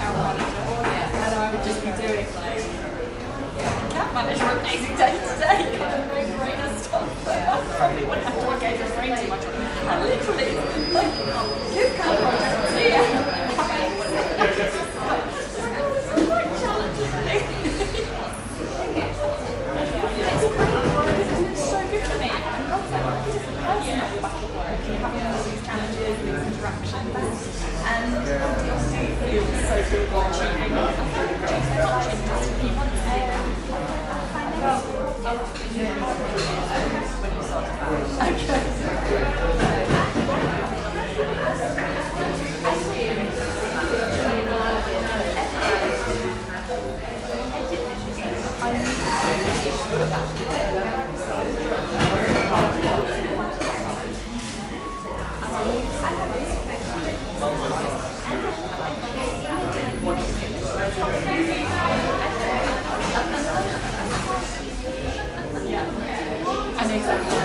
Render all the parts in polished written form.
our manager, and I would just be doing like account management basic day to day, kind of no-brainer stuff. I probably wouldn't have to engage your brain too much on it. I literally like this kind of project here. It's quite challenging. It's so good for me. And also, back at work, you're having all these challenges, these interactions, and it feels so good watching I know exactly what you're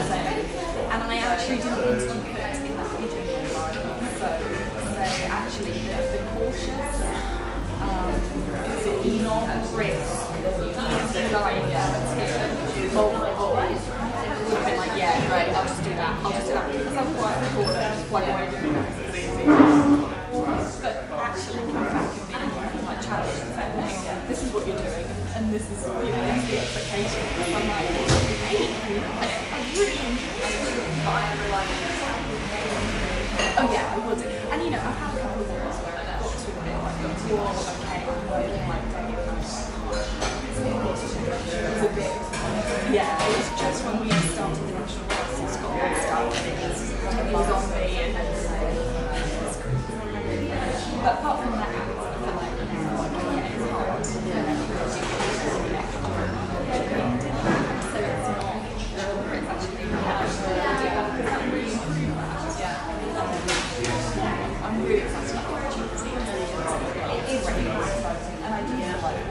saying. And I actually didn't want to put in that meeting environment. So actually the cautious, not risk, lying would have been like, yeah, great, I'll just do that. Because I'm quite a recorder, just plug away doing that, it's easy. But actually coming back and being like challenged and saying, hey, this is what you're doing, and this is, that's the expectation. I'm like, hey, I really enjoy it, but I'm like, oh yeah, I would. And I've had a couple of ones where I got to a bit like, okay, I'm working like day and night. It was a bit, yeah, it was just when we started the national race in Scotland, it was on me, and but apart from that, I feel like yeah, it's hard. So it's not whether it's actually because that really improved that. I'm really excited about the opportunity. It is really exciting, and I do feel like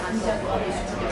I'm definitely to do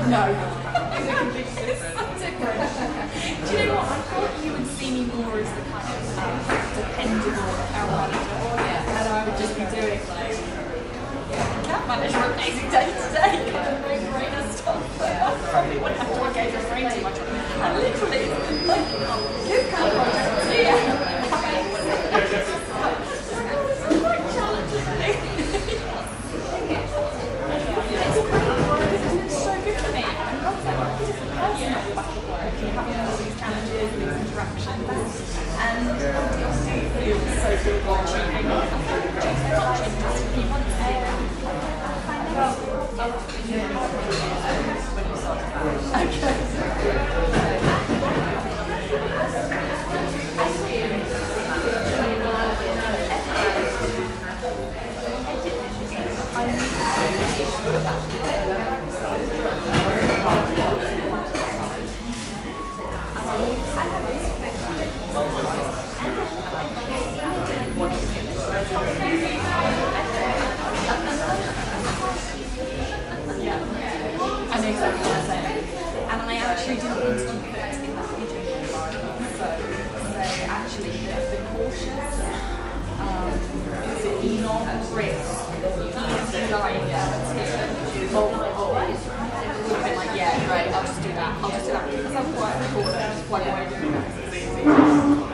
No. It's so different. Do you know what? I thought you would see me more as the kind of dependable account manager, and I would just be doing like account management basic day to day, kind of no-brainer stuff. I probably wouldn't have to engage your brain too much on it. I literally like this kind of project here. It's quite challenging. It's so good for me. And also, back at work, you're having all these challenges, these interactions, and it feels so good watching I know exactly what you're saying. And I actually didn't want to put in that meeting environment. So actually the cautious, not risk, lying would have been like, yeah, great, I'll just do that. Because I'm quite a recorder, just plug away doing that, it's easy.